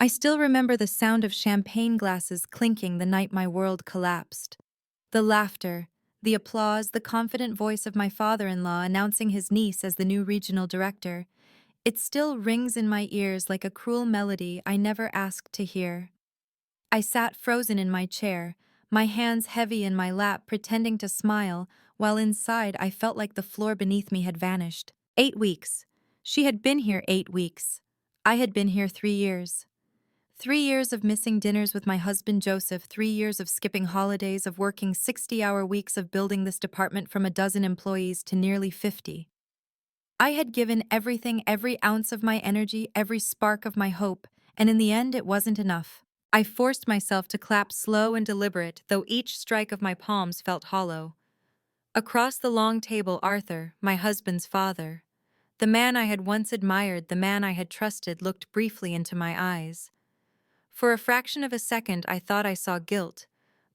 I still remember the sound of champagne glasses clinking the night my world collapsed. The laughter, the applause, the confident voice of my father-in-law announcing his niece as the new regional director. It still rings in my ears like a cruel melody I never asked to hear. I sat frozen in my chair, my hands heavy in my lap pretending to smile, while inside I felt like the floor beneath me had vanished. 8 weeks. She had been here 8 weeks. I had been here 3 years. 3 years of missing dinners with my husband Joseph, 3 years of skipping holidays, of working 60-hour weeks, of building this department from a dozen employees to nearly 50. I had given everything, every ounce of my energy, every spark of my hope, and in the end it wasn't enough. I forced myself to clap slow and deliberate, though each strike of my palms felt hollow. Across the long table, Arthur, my husband's father, the man I had once admired, the man I had trusted, looked briefly into my eyes. For a fraction of a second I thought I saw guilt,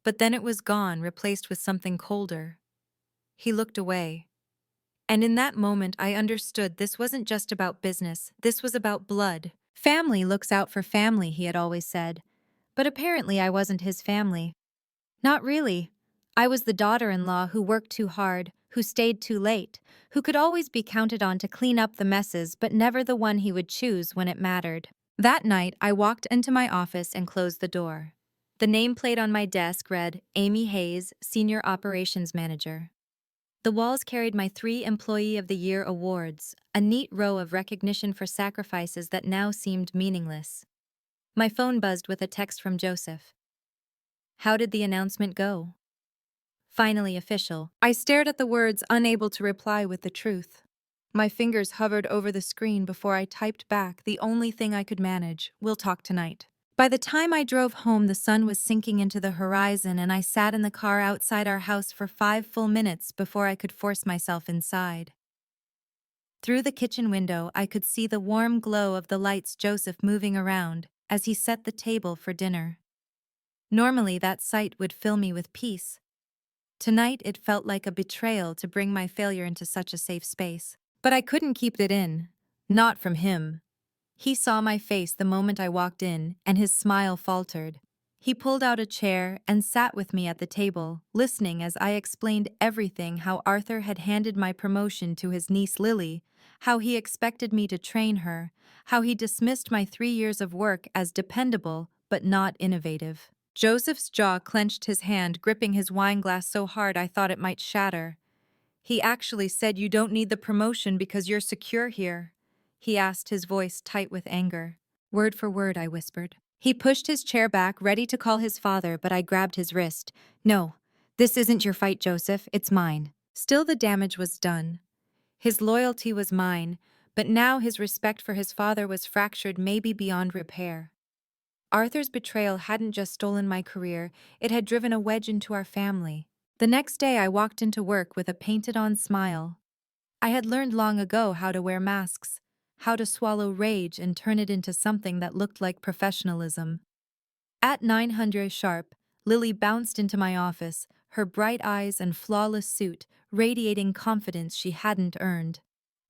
but then it was gone, replaced with something colder. He looked away. And in that moment I understood this wasn't just about business, this was about blood. Family looks out for family, he had always said. But apparently I wasn't his family. Not really. I was the daughter-in-law who worked too hard, who stayed too late, who could always be counted on to clean up the messes, but never the one he would choose when it mattered. That night, I walked into my office and closed the door. The nameplate on my desk read, Amy Hayes, Senior Operations Manager. The walls carried my 3 Employee of the Year awards, a neat row of recognition for sacrifices that now seemed meaningless. My phone buzzed with a text from Joseph. How did the announcement go? Finally official. I stared at the words, unable to reply with the truth. My fingers hovered over the screen before I typed back the only thing I could manage, we'll talk tonight. By the time I drove home, the sun was sinking into the horizon, and I sat in the car outside our house for 5 full minutes before I could force myself inside. Through the kitchen window, I could see the warm glow of the lights, Joseph moving around as he set the table for dinner. Normally, that sight would fill me with peace. Tonight, it felt like a betrayal to bring my failure into such a safe space. But I couldn't keep it in. Not from him. He saw my face the moment I walked in, and his smile faltered. He pulled out a chair and sat with me at the table, listening as I explained everything: how Arthur had handed my promotion to his niece Lily, how he expected me to train her, how he dismissed my 3 years of work as dependable but not innovative. Joseph's jaw clenched, his hand gripping his wine glass so hard I thought it might shatter. He actually said, you don't need the promotion because you're secure here, he asked, his voice tight with anger. Word for word, I whispered. He pushed his chair back, ready to call his father, but I grabbed his wrist. No, this isn't your fight, Joseph, it's mine. Still, the damage was done. His loyalty was mine, but now his respect for his father was fractured, maybe beyond repair. Arthur's betrayal hadn't just stolen my career, it had driven a wedge into our family. The next day I walked into work with a painted-on smile. I had learned long ago how to wear masks, how to swallow rage and turn it into something that looked like professionalism. At 900 sharp, Lily bounced into my office, her bright eyes and flawless suit radiating confidence she hadn't earned.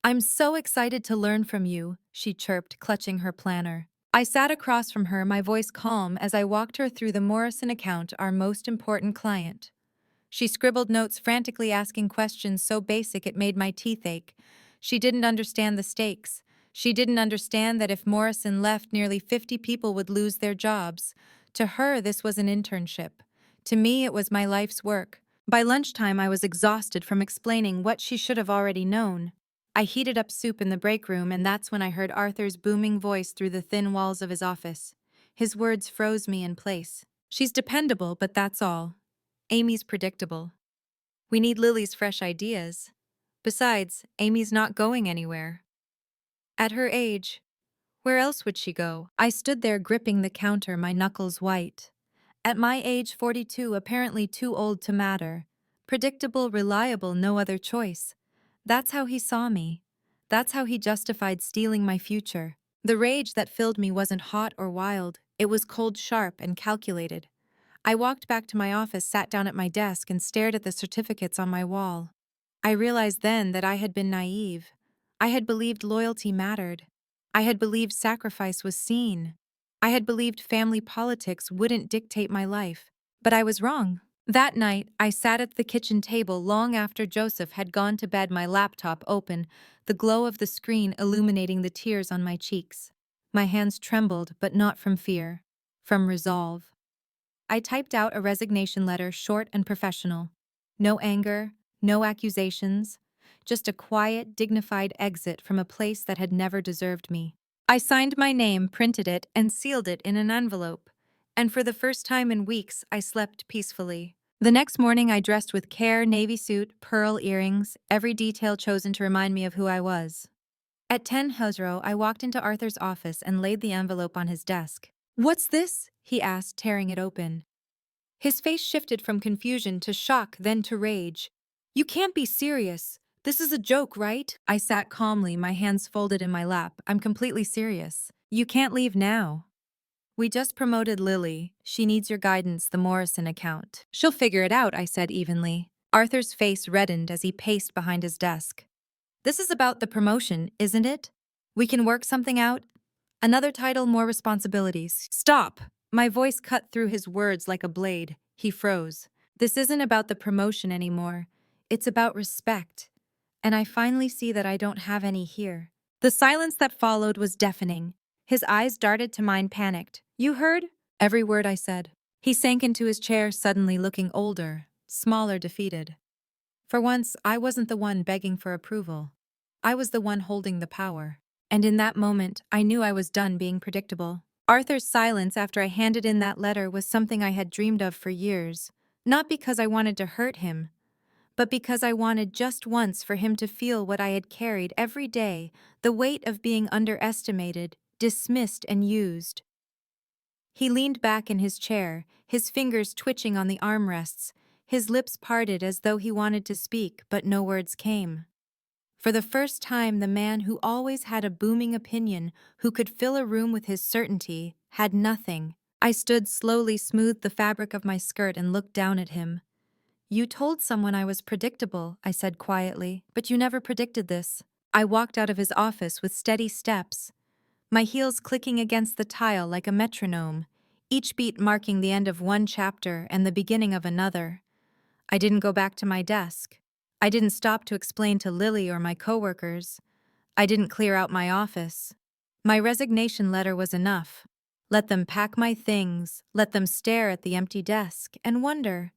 I'm so excited to learn from you, she chirped, clutching her planner. I sat across from her, my voice calm, as I walked her through the Morrison account, our most important client. She scribbled notes, frantically asking questions so basic it made my teeth ache. She didn't understand the stakes. She didn't understand that if Morrison left, nearly 50 people would lose their jobs. To her, this was an internship. To me, it was my life's work. By lunchtime, I was exhausted from explaining what she should have already known. I heated up soup in the break room, and that's when I heard Arthur's booming voice through the thin walls of his office. His words froze me in place. She's dependable, but that's all. Amy's predictable. We need Lily's fresh ideas. Besides, Amy's not going anywhere. At her age, where else would she go? I stood there gripping the counter, my knuckles white. At my age, 42, apparently too old to matter. Predictable, reliable, no other choice. That's how he saw me. That's how he justified stealing my future. The rage that filled me wasn't hot or wild. It was cold, sharp, and calculated. I walked back to my office, sat down at my desk, and stared at the certificates on my wall. I realized then that I had been naive. I had believed loyalty mattered. I had believed sacrifice was seen. I had believed family politics wouldn't dictate my life, but I was wrong. That night, I sat at the kitchen table long after Joseph had gone to bed, my laptop open, the glow of the screen illuminating the tears on my cheeks. My hands trembled, but not from fear, from resolve. I typed out a resignation letter, short and professional. No anger, no accusations, just a quiet, dignified exit from a place that had never deserved me. I signed my name, printed it, and sealed it in an envelope. And for the first time in weeks, I slept peacefully. The next morning, I dressed with care, navy suit, pearl earrings, every detail chosen to remind me of who I was. At 10 Hosro, I walked into Arthur's office and laid the envelope on his desk. "What's this?" he asked, tearing it open. His face shifted from confusion to shock, then to rage. "You can't be serious. This is a joke, right?" I sat calmly, my hands folded in my lap. "I'm completely serious. You can't leave now. We just promoted Lily. She needs your guidance, the Morrison account." "She'll figure it out," I said evenly. Arthur's face reddened as he paced behind his desk. "This is about the promotion, isn't it? We can work something out. Another title, more responsibilities." "Stop!" My voice cut through his words like a blade. He froze. "This isn't about the promotion anymore. It's about respect. And I finally see that I don't have any here." The silence that followed was deafening. His eyes darted to mine, panicked. "You heard?" Every word I said. He sank into his chair, suddenly looking older, smaller, defeated. For once, I wasn't the one begging for approval. I was the one holding the power. And in that moment, I knew I was done being predictable. Arthur's silence after I handed in that letter was something I had dreamed of for years. Not because I wanted to hurt him, but because I wanted just once for him to feel what I had carried every day, the weight of being underestimated, dismissed, and used. He leaned back in his chair, his fingers twitching on the armrests, his lips parted as though he wanted to speak, but no words came. For the first time, the man who always had a booming opinion, who could fill a room with his certainty, had nothing. I stood slowly, smoothed the fabric of my skirt, and looked down at him. "You told someone I was predictable," I said quietly, "but you never predicted this." I walked out of his office with steady steps, my heels clicking against the tile like a metronome, each beat marking the end of one chapter and the beginning of another. I didn't go back to my desk. I didn't stop to explain to Lily or my coworkers. I didn't clear out my office. My resignation letter was enough. Let them pack my things, let them stare at the empty desk, and wonder.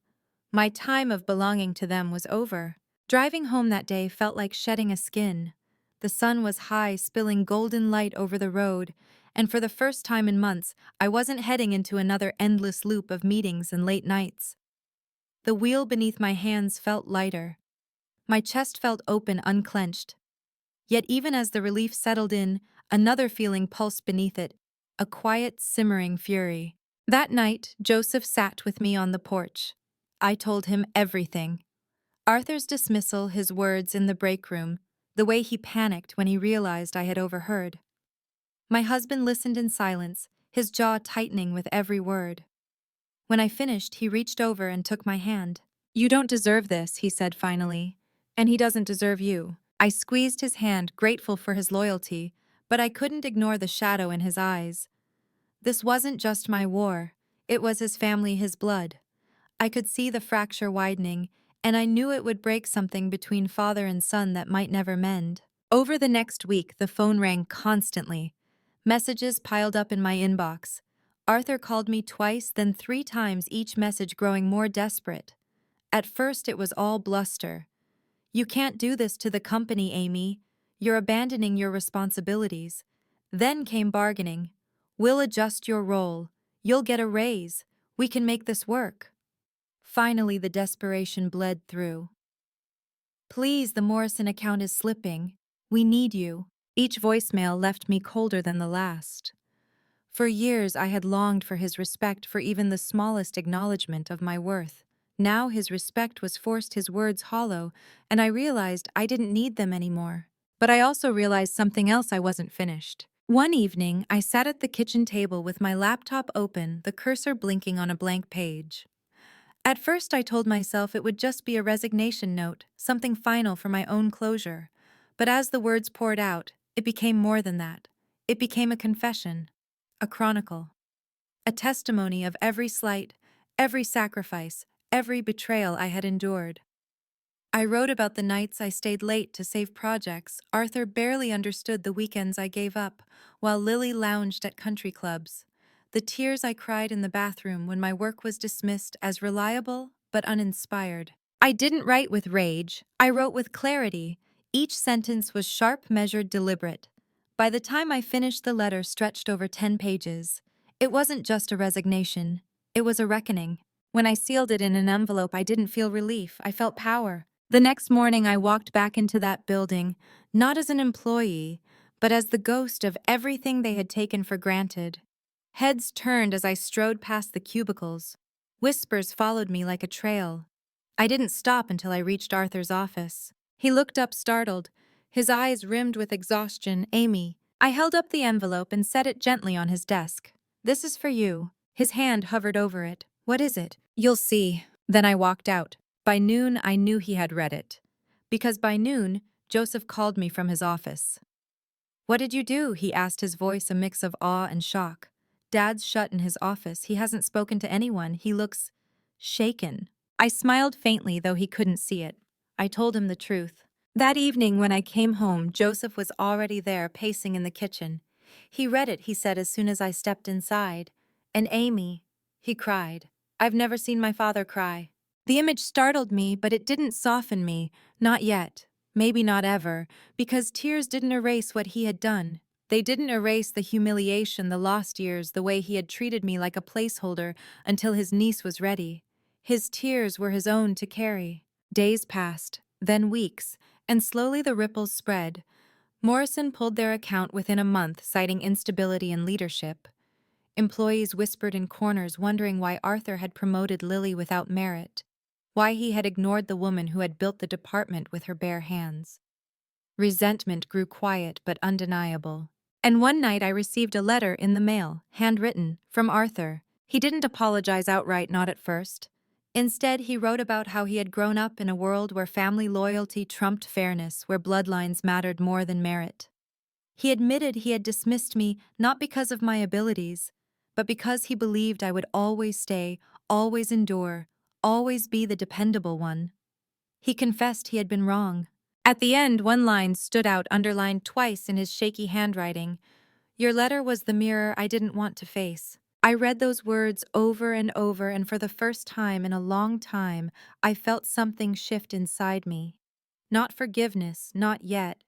My time of belonging to them was over. Driving home that day felt like shedding a skin. The sun was high, spilling golden light over the road, and for the first time in months, I wasn't heading into another endless loop of meetings and late nights. The wheel beneath my hands felt lighter. My chest felt open, unclenched. Yet even as the relief settled in, another feeling pulsed beneath it, a quiet, simmering fury. That night, Joseph sat with me on the porch. I told him everything. Arthur's dismissal, his words in the break room, the way he panicked when he realized I had overheard. My husband listened in silence, his jaw tightening with every word. When I finished, he reached over and took my hand. "You don't deserve this," he said finally. "And he doesn't deserve you." I squeezed his hand, grateful for his loyalty, but I couldn't ignore the shadow in his eyes. This wasn't just my war. It was his family, his blood. I could see the fracture widening, and I knew it would break something between father and son that might never mend. Over the next week, the phone rang constantly. Messages piled up in my inbox. Arthur called me twice, then 3 times, each message growing more desperate. At first, it was all bluster. "You can't do this to the company, Amy. You're abandoning your responsibilities." Then came bargaining. "We'll adjust your role. You'll get a raise. We can make this work." Finally, the desperation bled through. "Please, the Morrison account is slipping. We need you." Each voicemail left me colder than the last. For years, I had longed for his respect, for even the smallest acknowledgement of my worth. Now his respect was forced, his words hollow, and I realized I didn't need them anymore. But I also realized something else: I wasn't finished. One evening, I sat at the kitchen table with my laptop open, the cursor blinking on a blank page. At first, I told myself it would just be a resignation note, something final for my own closure. But as the words poured out, it became more than that. It became a confession, a chronicle. a testimony of every slight, every sacrifice, every betrayal I had endured. I wrote about the nights I stayed late to save projects. Arthur barely understood the weekends I gave up, while Lily lounged at country clubs. The tears I cried in the bathroom when my work was dismissed as reliable but uninspired. I didn't write with rage, I wrote with clarity. Each sentence was sharp, measured, deliberate. By the time I finished, the letter stretched over 10 pages. It wasn't just a resignation, it was a reckoning. When I sealed it in an envelope, I didn't feel relief, I felt power. The next morning, I walked back into that building, not as an employee, but as the ghost of everything they had taken for granted. Heads turned as I strode past the cubicles. Whispers followed me like a trail. I didn't stop until I reached Arthur's office. He looked up startled, his eyes rimmed with exhaustion. Amy. I held up the envelope and set it gently on his desk. This is for you. His hand hovered over it. What is it? You'll see. Then I walked out. By noon, I knew he had read it. Because by noon, Joseph called me from his office. What did you do? He asked, his voice a mix of awe and shock. Dad's shut in his office. He hasn't spoken to anyone. He looks shaken. I smiled faintly, though he couldn't see it. I told him the truth. That evening, when I came home, Joseph was already there, pacing in the kitchen. He read it, he said, as soon as I stepped inside. And Amy, he cried. I've never seen my father cry. The image startled me, but it didn't soften me. Not yet. Maybe not ever, because tears didn't erase what he had done. They didn't erase the humiliation, the lost years, the way he had treated me like a placeholder until his niece was ready. His tears were his own to carry. Days passed, then weeks, and slowly the ripples spread. Morrison pulled their account within a month, citing instability in leadership. Employees whispered in corners, wondering why Arthur had promoted Lily without merit, why he had ignored the woman who had built the department with her bare hands. Resentment grew quiet but undeniable. And one night I received a letter in the mail, handwritten, from Arthur. He didn't apologize outright, not at first. Instead, he wrote about how he had grown up in a world where family loyalty trumped fairness, where bloodlines mattered more than merit. He admitted he had dismissed me not because of my abilities, but because he believed I would always stay, always endure, always be the dependable one. He confessed he had been wrong. At the end, one line stood out, underlined twice in his shaky handwriting. Your letter was the mirror I didn't want to face. I read those words over and over, and for the first time in a long time, I felt something shift inside me. Not forgiveness, not yet,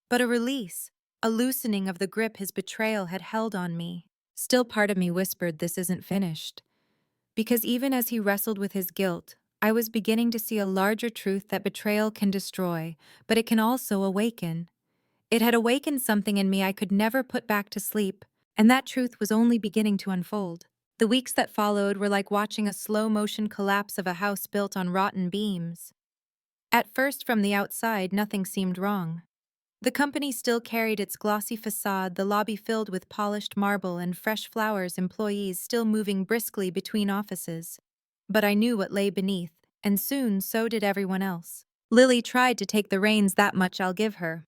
but a release, a loosening of the grip his betrayal had held on me. Still, part of me whispered, this isn't finished. Because even as he wrestled with his guilt, I was beginning to see a larger truth that betrayal can destroy, but it can also awaken. It had awakened something in me I could never put back to sleep, and that truth was only beginning to unfold. The weeks that followed were like watching a slow-motion collapse of a house built on rotten beams. At first, from the outside, nothing seemed wrong. The company still carried its glossy facade, the lobby filled with polished marble and fresh flowers, employees still moving briskly between offices. But I knew what lay beneath, and soon so did everyone else. Lily tried to take the reins, that much I'll give her.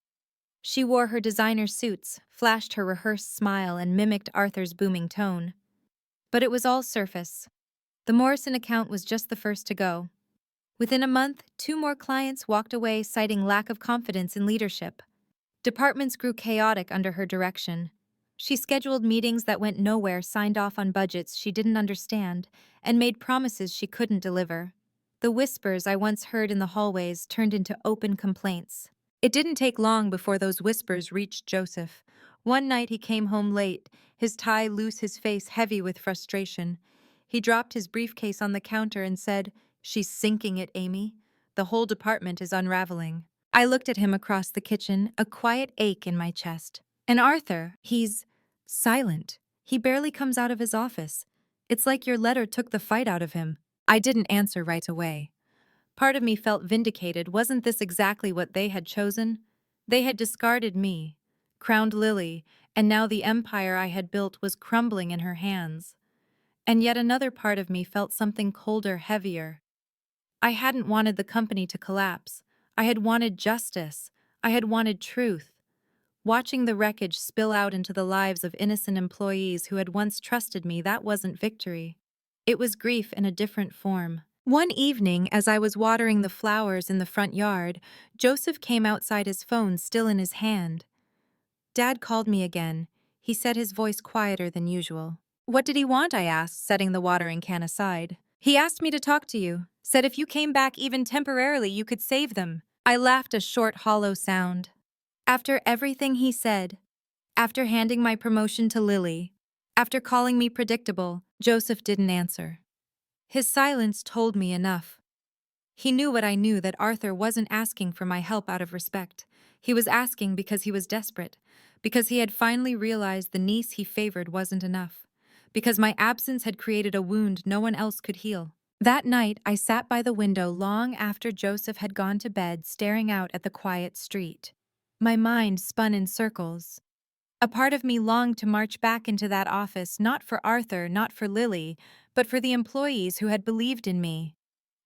She wore her designer suits, flashed her rehearsed smile, and mimicked Arthur's booming tone. But it was all surface. The Morrison account was just the first to go. Within a month, 2 more clients walked away, citing lack of confidence in leadership. Departments grew chaotic under her direction. She scheduled meetings that went nowhere, signed off on budgets she didn't understand, and made promises she couldn't deliver. The whispers I once heard in the hallways turned into open complaints. It didn't take long before those whispers reached Joseph. One night he came home late, his tie loose, his face heavy with frustration. He dropped his briefcase on the counter and said, "She's sinking it, Amy. The whole department is unraveling." I looked at him across the kitchen, a quiet ache in my chest. And Arthur, he's silent. He barely comes out of his office. It's like your letter took the fight out of him. I didn't answer right away. Part of me felt vindicated. Wasn't this exactly what they had chosen? They had discarded me, crowned Lily, and now the empire I had built was crumbling in her hands. And yet another part of me felt something colder, heavier. I hadn't wanted the company to collapse. I had wanted justice. I had wanted truth. Watching the wreckage spill out into the lives of innocent employees who had once trusted me, that wasn't victory. It was grief in a different form. One evening, as I was watering the flowers in the front yard, Joseph came outside, his phone still in his hand. Dad called me again. He said, his voice quieter than usual. What did he want? I asked, setting the watering can aside. He asked me to talk to you. Said if you came back even temporarily, you could save them. I laughed, a short, hollow sound. After everything he said, after handing my promotion to Lily, after calling me predictable, Joseph didn't answer. His silence told me enough. He knew what I knew, that Arthur wasn't asking for my help out of respect. He was asking because he was desperate, because he had finally realized the niece he favored wasn't enough, because my absence had created a wound no one else could heal. That night, I sat by the window long after Joseph had gone to bed, staring out at the quiet street. My mind spun in circles. A part of me longed to march back into that office, not for Arthur, not for Lily, but for the employees who had believed in me.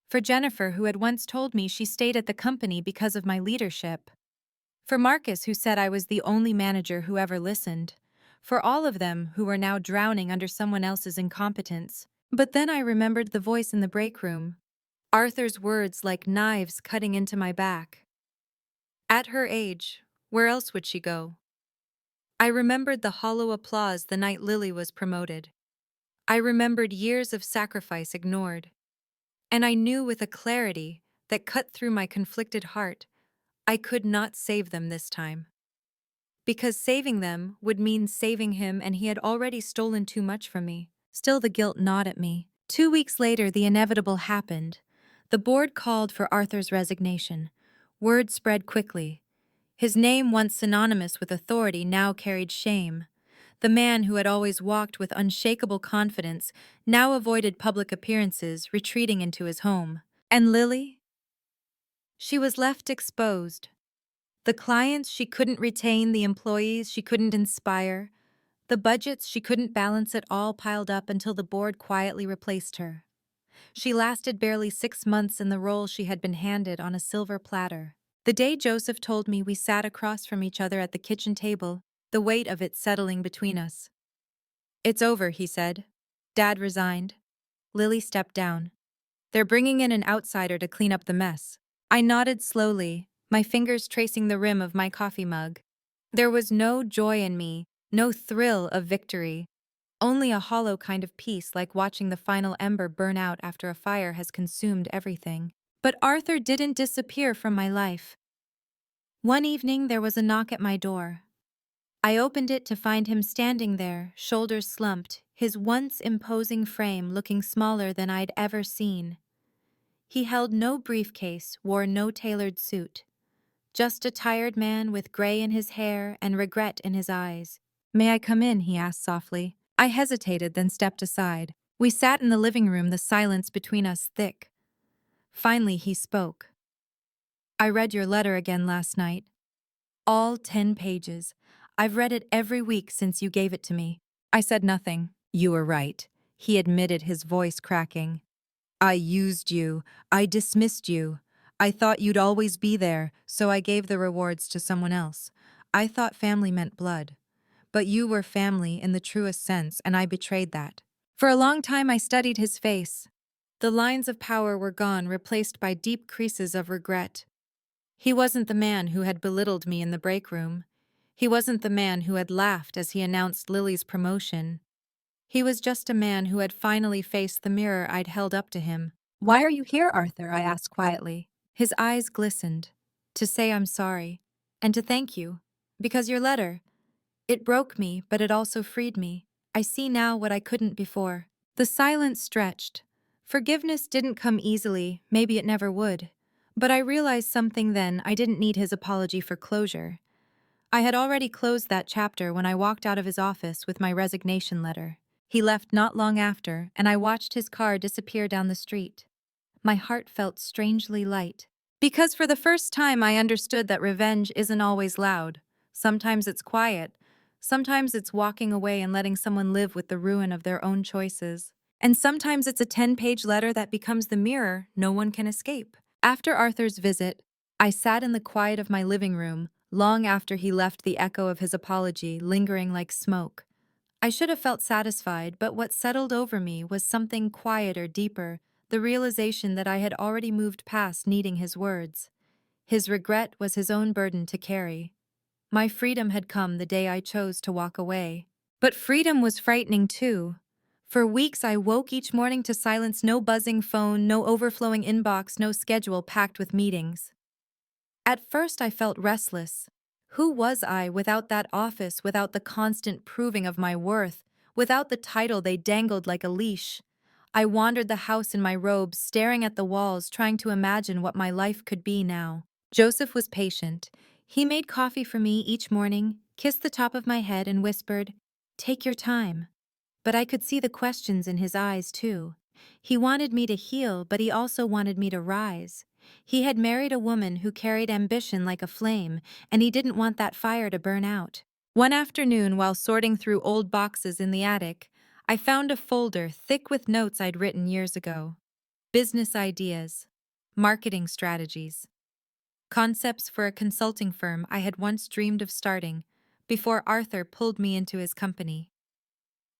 For Jennifer, who had once told me she stayed at the company because of my leadership. For Marcus, who said I was the only manager who ever listened. For all of them who were now drowning under someone else's incompetence. But then I remembered the voice in the break room. Arthur's words like knives cutting into my back. At her age, where else would she go? I remembered the hollow applause the night Lily was promoted. I remembered years of sacrifice ignored. And I knew with a clarity that cut through my conflicted heart, I could not save them this time. Because saving them would mean saving him, and he had already stolen too much from me. Still, the guilt gnawed at me. 2 weeks later, the inevitable happened. The board called for Arthur's resignation. Word spread quickly. His name, once synonymous with authority, now carried shame. The man who had always walked with unshakable confidence now avoided public appearances, retreating into his home. And Lily? She was left exposed. The clients she couldn't retain, the employees she couldn't inspire, the budgets she couldn't balance, it all piled up until the board quietly replaced her. She lasted barely 6 months in the role she had been handed on a silver platter. The day Joseph told me, we sat across from each other at the kitchen table, the weight of it settling between us. It's over, he said. Dad resigned. Lily stepped down. They're bringing in an outsider to clean up the mess. I nodded slowly, my fingers tracing the rim of my coffee mug. There was no joy in me, no thrill of victory, only a hollow kind of peace, like watching the final ember burn out after a fire has consumed everything. But Arthur didn't disappear from my life. One evening, there was a knock at my door. I opened it to find him standing there, shoulders slumped, his once imposing frame looking smaller than I'd ever seen. He held no briefcase, wore no tailored suit. Just a tired man with gray in his hair and regret in his eyes. May I come in? He asked softly. I hesitated, then stepped aside. We sat in the living room, the silence between us thick. Finally, he spoke. I read your letter again last night. All 10 pages. I've read it every week since you gave it to me. I said nothing. You were right, he admitted, his voice cracking. I used you. I dismissed you. I thought you'd always be there, so I gave the rewards to someone else. I thought family meant blood. But you were family in the truest sense, and I betrayed that. For a long time I studied his face. The lines of power were gone, replaced by deep creases of regret. He wasn't the man who had belittled me in the break room. He wasn't the man who had laughed as he announced Lily's promotion. He was just a man who had finally faced the mirror I'd held up to him. Why are you here, Arthur? I asked quietly. His eyes glistened. To say I'm sorry, and to thank you. Because your letter, it broke me, but it also freed me. I see now what I couldn't before. The silence stretched. Forgiveness didn't come easily, maybe it never would. But I realized something then. I didn't need his apology for closure. I had already closed that chapter when I walked out of his office with my resignation letter. He left not long after, and I watched his car disappear down the street. My heart felt strangely light. Because for the first time I understood that revenge isn't always loud. Sometimes it's quiet. Sometimes it's walking away and letting someone live with the ruin of their own choices. And sometimes it's a 10-page letter that becomes the mirror no one can escape. After Arthur's visit, I sat in the quiet of my living room, long after he left the echo of his apology lingering like smoke. I should have felt satisfied, but what settled over me was something quieter, deeper, the realization that I had already moved past needing his words. His regret was his own burden to carry. My freedom had come the day I chose to walk away. But freedom was frightening too. For weeks I woke each morning to silence, no buzzing phone, no overflowing inbox, no schedule packed with meetings. At first I felt restless. Who was I without that office, without the constant proving of my worth, without the title they dangled like a leash? I wandered the house in my robes, staring at the walls, trying to imagine what my life could be now. Joseph was patient. He made coffee for me each morning, kissed the top of my head, and whispered, "Take your time." But I could see the questions in his eyes, too. He wanted me to heal, but he also wanted me to rise. He had married a woman who carried ambition like a flame, and he didn't want that fire to burn out. One afternoon, while sorting through old boxes in the attic, I found a folder thick with notes I'd written years ago. Business ideas, marketing strategies, concepts for a consulting firm I had once dreamed of starting, before Arthur pulled me into his company.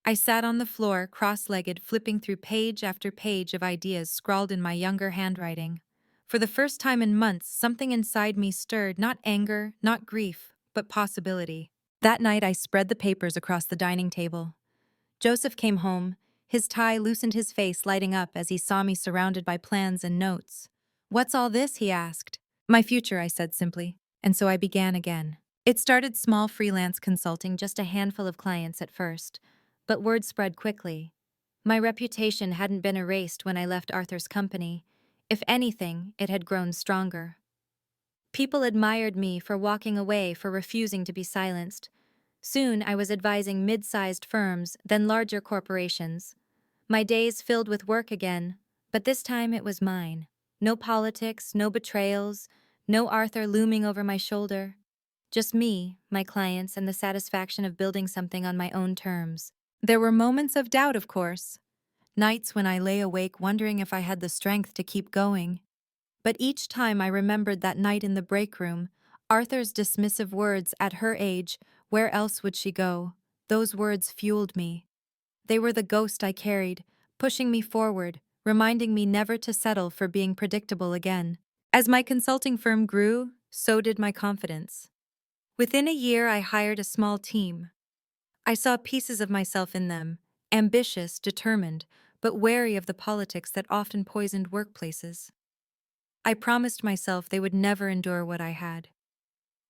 I sat on the floor, cross-legged, flipping through page after page of ideas scrawled in my younger handwriting. For the first time in months, something inside me stirred, not anger, not grief, but possibility. That night, I spread the papers across the dining table. Joseph came home. His tie loosened, his face lighting up as he saw me surrounded by plans and notes. "What's all this?" he asked. "My future," I said simply. And so I began again. It started small, freelance consulting, just a handful of clients at first. But word spread quickly. My reputation hadn't been erased when I left Arthur's company. If anything, it had grown stronger. People admired me for walking away, for refusing to be silenced. Soon I was advising mid-sized firms, then larger corporations. My days filled with work again, but this time it was mine. No politics, no betrayals, no Arthur looming over my shoulder. Just me, my clients, and the satisfaction of building something on my own terms. There were moments of doubt, of course. Nights when I lay awake wondering if I had the strength to keep going. But each time I remembered that night in the break room, Arthur's dismissive words, "At her age, where else would she go?" Those words fueled me. They were the ghost I carried, pushing me forward, reminding me never to settle for being predictable again. As my consulting firm grew, so did my confidence. Within a year, I hired a small team. I saw pieces of myself in them, ambitious, determined, but wary of the politics that often poisoned workplaces. I promised myself they would never endure what I had.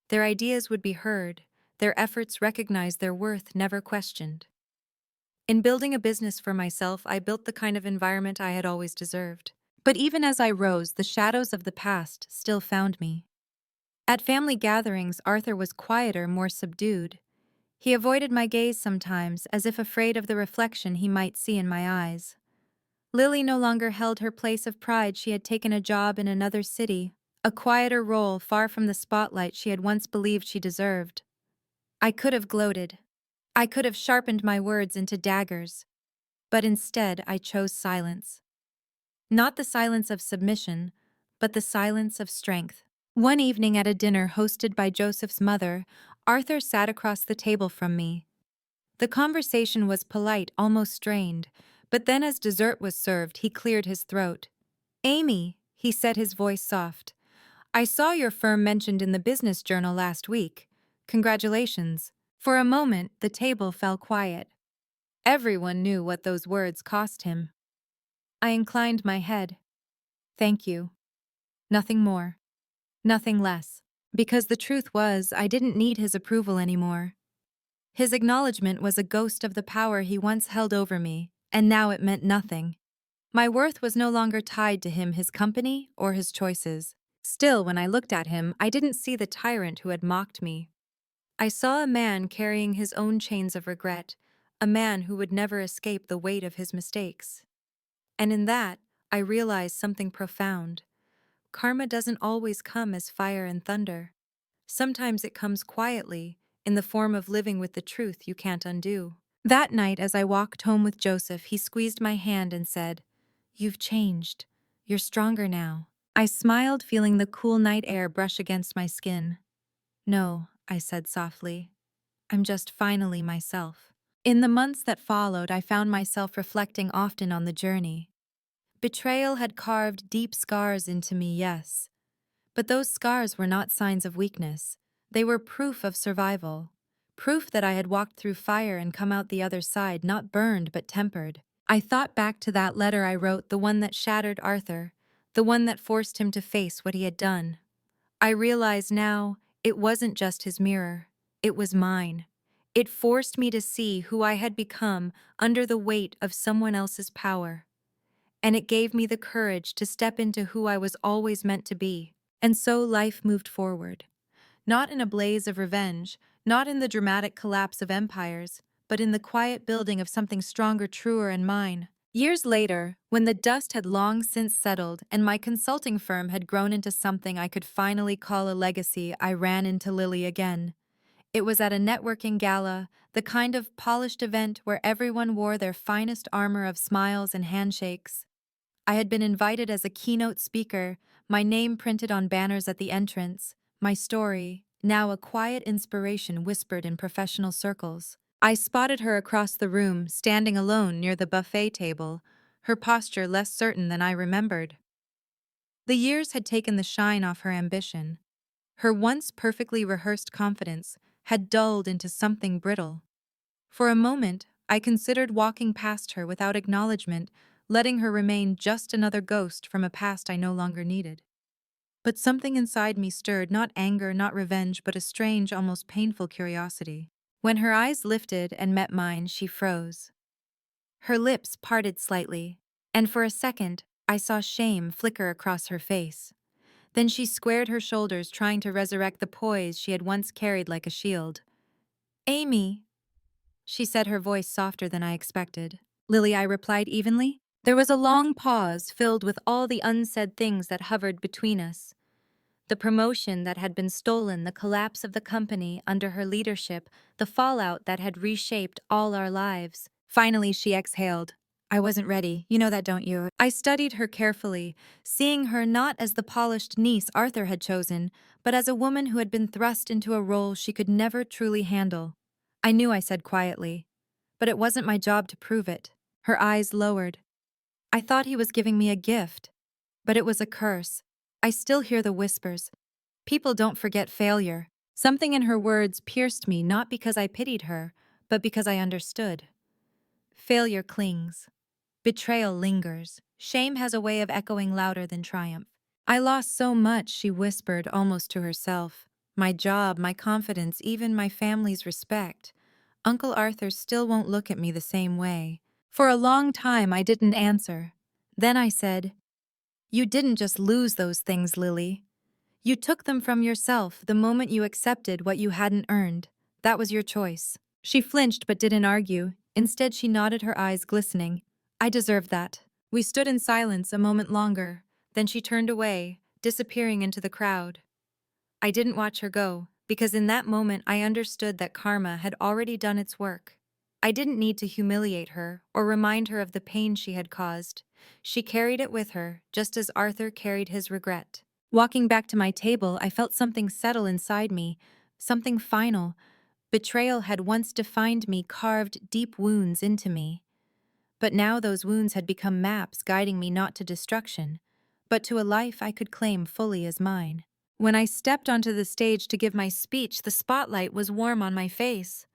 Their ideas would be heard, their efforts recognized, their worth never questioned. In building a business for myself, I built the kind of environment I had always deserved. But even as I rose, the shadows of the past still found me. At family gatherings, Arthur was quieter, more subdued. He avoided my gaze sometimes, as if afraid of the reflection he might see in my eyes. Lily no longer held her place of pride. She had taken a job in another city, a quieter role far from the spotlight she had once believed she deserved. I could have gloated. I could have sharpened my words into daggers. But instead, I chose silence. Not the silence of submission, but the silence of strength. One evening at a dinner hosted by Joseph's mother, Arthur sat across the table from me. The conversation was polite, almost strained, but then as dessert was served, he cleared his throat. "Amy," he said, his voice soft, "I saw your firm mentioned in the business journal last week. Congratulations." For a moment, the table fell quiet. Everyone knew what those words cost him. I inclined my head. "Thank you. Nothing more. Nothing less." Because the truth was, I didn't need his approval anymore. His acknowledgement was a ghost of the power he once held over me, and now it meant nothing. My worth was no longer tied to him, his company, or his choices. Still, when I looked at him, I didn't see the tyrant who had mocked me. I saw a man carrying his own chains of regret, a man who would never escape the weight of his mistakes. And in that, I realized something profound. Karma doesn't always come as fire and thunder. Sometimes it comes quietly, in the form of living with the truth you can't undo. That night, as I walked home with Joseph, he squeezed my hand and said, "You've changed. You're stronger now." I smiled, feeling the cool night air brush against my skin. No, I said softly. I'm just finally myself. In the months that followed, I found myself reflecting often on the journey. Betrayal had carved deep scars into me, yes. But those scars were not signs of weakness. They were proof of survival. Proof that I had walked through fire and come out the other side, not burned but tempered. I thought back to that letter I wrote, the one that shattered Arthur, the one that forced him to face what he had done. I realize now it wasn't just his mirror, it was mine. It forced me to see who I had become under the weight of someone else's power. And it gave me the courage to step into who I was always meant to be. And so life moved forward. Not in a blaze of revenge, not in the dramatic collapse of empires, but in the quiet building of something stronger, truer, and mine. Years later, when the dust had long since settled and my consulting firm had grown into something I could finally call a legacy, I ran into Lily again. It was at a networking gala, the kind of polished event where everyone wore their finest armor of smiles and handshakes. I had been invited as a keynote speaker, my name printed on banners at the entrance, my story, now a quiet inspiration whispered in professional circles. I spotted her across the room, standing alone near the buffet table, her posture less certain than I remembered. The years had taken the shine off her ambition. Her once perfectly rehearsed confidence had dulled into something brittle. For a moment, I considered walking past her without acknowledgement, letting her remain just another ghost from a past I no longer needed. But something inside me stirred, not anger, not revenge, but a strange, almost painful curiosity. When her eyes lifted and met mine, she froze. Her lips parted slightly, and for a second, I saw shame flicker across her face. Then she squared her shoulders, trying to resurrect the poise she had once carried like a shield. "Amy," she said, her voice softer than I expected. "Lily," I replied evenly. There was a long pause filled with all the unsaid things that hovered between us. The promotion that had been stolen, the collapse of the company under her leadership, the fallout that had reshaped all our lives. Finally, she exhaled. "I wasn't ready. You know that, don't you?" I studied her carefully, seeing her not as the polished niece Arthur had chosen, but as a woman who had been thrust into a role she could never truly handle. "I knew," I said quietly, "but it wasn't my job to prove it." Her eyes lowered. "I thought he was giving me a gift, but it was a curse. I still hear the whispers. People don't forget failure." Something in her words pierced me, not because I pitied her, but because I understood. Failure clings. Betrayal lingers. Shame has a way of echoing louder than triumph. "I lost so much," she whispered almost to herself. "My job, my confidence, even my family's respect. Uncle Arthur still won't look at me the same way." For a long time, I didn't answer. Then I said, "You didn't just lose those things, Lily. You took them from yourself the moment you accepted what you hadn't earned. That was your choice." She flinched but didn't argue. Instead, she nodded, her eyes glistening. "I deserved that." We stood in silence a moment longer. Then she turned away, disappearing into the crowd. I didn't watch her go, because in that moment I understood that karma had already done its work. I didn't need to humiliate her or remind her of the pain she had caused. She carried it with her, just as Arthur carried his regret. Walking back to my table, I felt something settle inside me, something final. Betrayal had once defined me, carved deep wounds into me. But now those wounds had become maps guiding me not to destruction, but to a life I could claim fully as mine. When I stepped onto the stage to give my speech, the spotlight was warm on my face.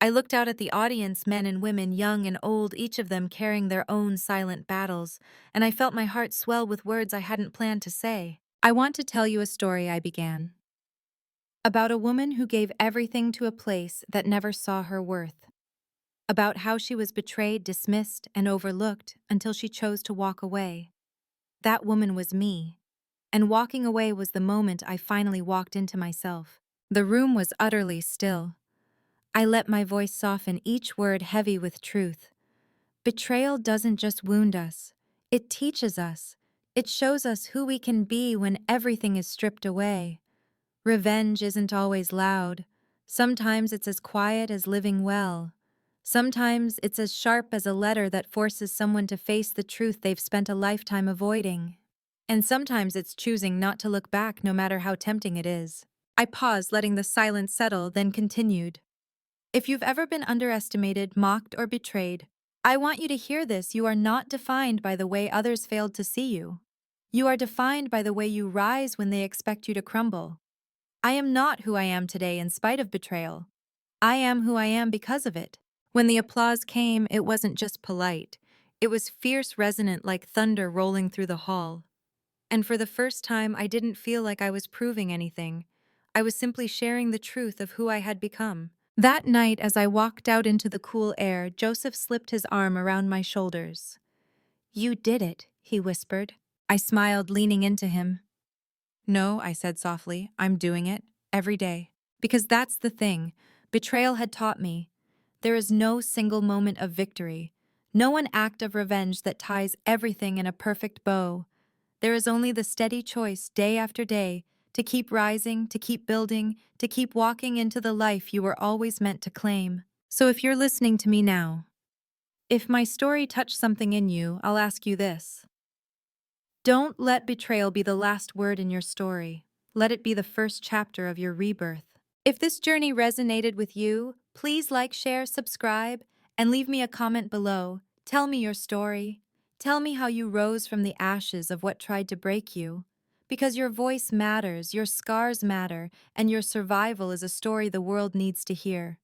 I looked out at the audience, men and women, young and old, each of them carrying their own silent battles, and I felt my heart swell with words I hadn't planned to say. "I want to tell you a story," I began, "about a woman who gave everything to a place that never saw her worth. About how she was betrayed, dismissed, and overlooked until she chose to walk away. That woman was me. And walking away was the moment I finally walked into myself." The room was utterly still. I let my voice soften, each word heavy with truth. Betrayal doesn't just wound us. It teaches us. It shows us who we can be when everything is stripped away. Revenge isn't always loud. Sometimes it's as quiet as living well. Sometimes it's as sharp as a letter that forces someone to face the truth they've spent a lifetime avoiding. And sometimes it's choosing not to look back no matter how tempting it is. I paused, letting the silence settle, then continued. If you've ever been underestimated, mocked, or betrayed, I want you to hear this. You are not defined by the way others failed to see you. You are defined by the way you rise when they expect you to crumble. I am not who I am today in spite of betrayal. I am who I am because of it. When the applause came, it wasn't just polite. It was fierce, resonant, like thunder rolling through the hall. And for the first time, I didn't feel like I was proving anything. I was simply sharing the truth of who I had become. That night, as I walked out into the cool air, Joseph slipped his arm around my shoulders. You did it, he whispered. I smiled, leaning into him. No, I said softly, I'm doing it, every day. Because that's the thing, betrayal had taught me. There is no single moment of victory, no one act of revenge that ties everything in a perfect bow. There is only the steady choice, day after day, to keep rising, to keep building, to keep walking into the life you were always meant to claim. So if you're listening to me now, if my story touched something in you, I'll ask you this. Don't let betrayal be the last word in your story. Let it be the first chapter of your rebirth. If this journey resonated with you, please like, share, subscribe, and leave me a comment below. Tell me your story. Tell me how you rose from the ashes of what tried to break you. Because your voice matters, your scars matter, and your survival is a story the world needs to hear.